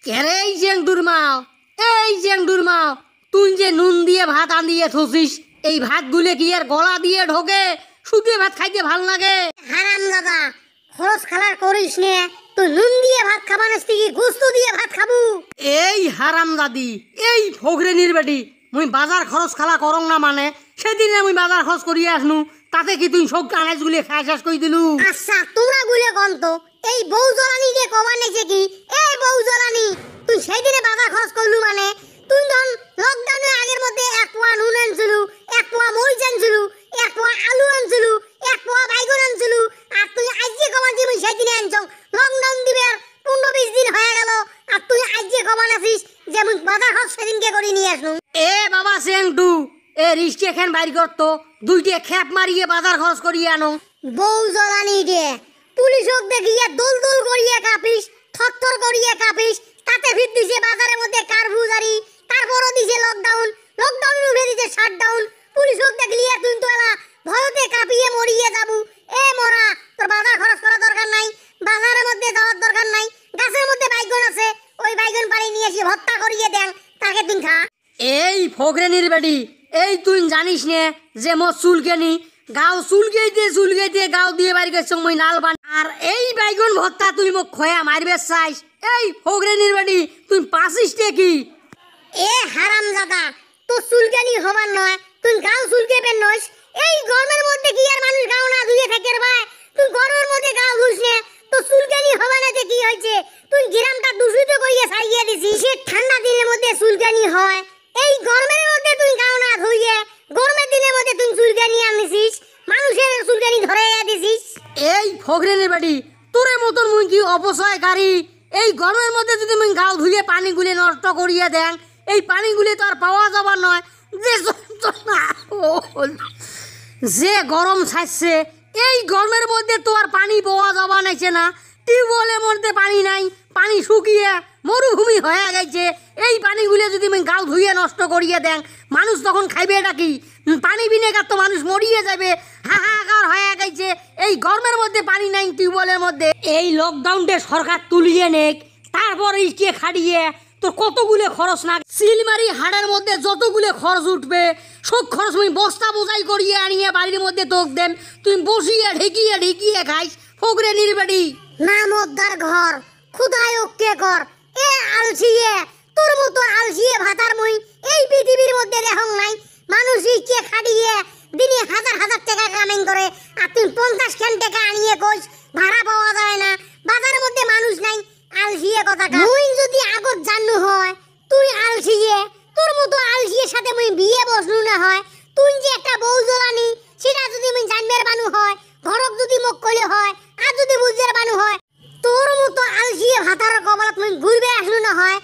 কেরে এই জেংডুর মাও তুই যে নুন দিয়ে ভাত আনিয়ে থসিস এই ভাতগুলো কি আর গলা দিয়ে ঢোকে? শুধু ভাত খাইতে ভাল লাগে? হারাম দাদা খরচ খালার করিস নে, তুই নুন দিয়ে ভাত খাবানোস থেকে গোস্ত দিয়ে ভাত খাবু। এই হারাম দাদি এই ফগরেনির বেটি মুই বাজার খরচ খালা করং না মানে সেদিনে মুই বাজার খরচ করিয়ে আসনু, তাতে কি তুই সব আনাজগুলি খাই শেষ করে দিলু? আচ্ছা তোমরা গুলে কন্ত এই বউ জ্বালানি যে কবা নেছে কি? এই বউ জ্বালানি তুই সেই দিনে বাজার খরচ করলু মানে তুই ধন লকডাউনের আগের মধ্যে এক পোয়া নুন আনছিলু, এক পোয়া মরিচ আনছিলু, এক পোয়া আলু আনছিলু, এক পোয়া বাইগন আনছিলু, আর তুই আজকে কবা যে মুই সেই দিনে আনছং লকডাউন দিবে আর 15-20 দিন হয়ে গেল আর তুই আজকে কবা নাছিস যে মুই বাজার খরচ সেদিনকে করে নিয়ে আসনু। এ বাবা সেংটু এ রিস্কে খান বাইর করতো দুইটে খেপ মারিয়ে বাজার খরচ করিয়ে আনো। বউ জ্বালানি দে পুলিশক দেখিয়ে দোল দোল করিয়ে কাঁপিস, থরথর করিয়ে কাঁপিস, তাতে ফির দিছে বাজারের মধ্যে কারফিউ জারি, তারপরও দিছে লকডাউন, লকডাউনের উপরে দিছে শাটডাউন। পুলিশক দেখলিয়ে তুই তো এলা ভয়তে কাঁপিয়ে মরিয়ে যাবু। এ মরা তোর বাজার খরচ করার দরকার নাই, বাজারের মধ্যে যাওয়ার দরকার নাই, গাছের মধ্যে বাইগন আছে ওই বাইগন পাড়ি নিয়ে এসে ভর্তা করিয়ে দেন তাকে তুই খা। এই ফগরেনির বেটি এই তুই জানিস নে যে মোর চুলকেনি গাও চুলকেইতে গাও দিয়ে বাড়ি গেছ মই নাল বান আর এই বাইগন ভর্তা তুই মোক খয়া মারবে চাইস? এই ফগরেনির বেটি তুই পাসিস কি? এ হারাম দাদা তোর চুলকানি হবার নয়, তুই গাও চুলকেবেন নইস। এই গরমের মধ্যে কি আর মানুষ গাও না ধুয়ে থাকে রে ভাই? তুই গরমের মধ্যে গাও ধুইস নে, তোর চুলকানি হবে না কি হয়েছে? তুই গ্রামটা দূষিত করিয়ে ছাড়িয়ে দিছিস। সে ঠান্ডা দিনের মধ্যে চুলকানি হয়, এই গরমের মধ্যে তুই গাও না ধুইয়ে গরমের দিনের মধ্যে তুই চুলকানি আনিছিস, মানুষের চুলকানি ধরে দিছিস। এই ফগরেনির বেটি তোরে মতন মুই কি অপচয়কারী? এই গরমের মধ্যে যদি মুই গাও ধুয়ে পানিগুলি নষ্ট করিয়ে দেন এই পানিগুলি তো আর পাওয়া যাবার নয়। যে গরম ছাড়ছে এই গরমের মধ্যে তো আর পানি পাওয়া যাবা নাইছে না, টিউবওয়েলের মধ্যে পানি নাই, পানি শুকিয়ে মরুভূমি হয়ে গেছে। এই পানিগুলো যদি আমি গাও ধুয়ে নষ্ট করিয়ে দেন মানুষ তখন খাইবে এটা কি? পানি বিনেগার তো মানুষ মরিয়ে যাবে, হাহাকার হয়ে গেছে। এই গরমের মধ্যে পানি নাই টিউবওয়েলের মধ্যে, এই লকডাউনটা সরকার তুলিয়ে নেক তারপর ইস্টে খাটিয়ে তোর কতগুলো খরচ না সিলমারি হাড়ের মধ্যে যতগুলো খরচ উঠবে সব খরচ আমি বস্তা বোঝাই করিয়ে আনিয়ে বাড়ির মধ্যে তোক দেন, তুই বসিয়ে ঢেকিয়ে খাইস। ফগরেনির বেটি নামদার ঘর খুদায় ওকে কর। এ আলসিয়ে তোর মতো আলসিয়ে ভাতার মই এই পৃথিবীর মধ্যে দেখং নাই। মানুষ ইচ্ছে খাটিয়ে দিনে হাজার হাজার টাকা কামাই করে আর তুই 50 খান টাকা আনিয়ে কইস ভাড়া পাওয়া যায় না, বাজারের মধ্যে মানুষ নাই। আলসিয়ে কথাটা মুই যদি আগত জানু হয় তুই আলসিয়ে তোর মতো আলসিয়ের সাথে মুই বিয়ে বসলু না হয়। তুই যে একটা বউ জ্বালানি সেটা যদি মুই জানবার বানু হয়, ঘরক যদি মোক কইলে হয় আর যদি বুঝবার বানু হয়, তোর মতো আলসিয়ে ভাতার কপালত মুই ঘুরবে আসলু না হয়।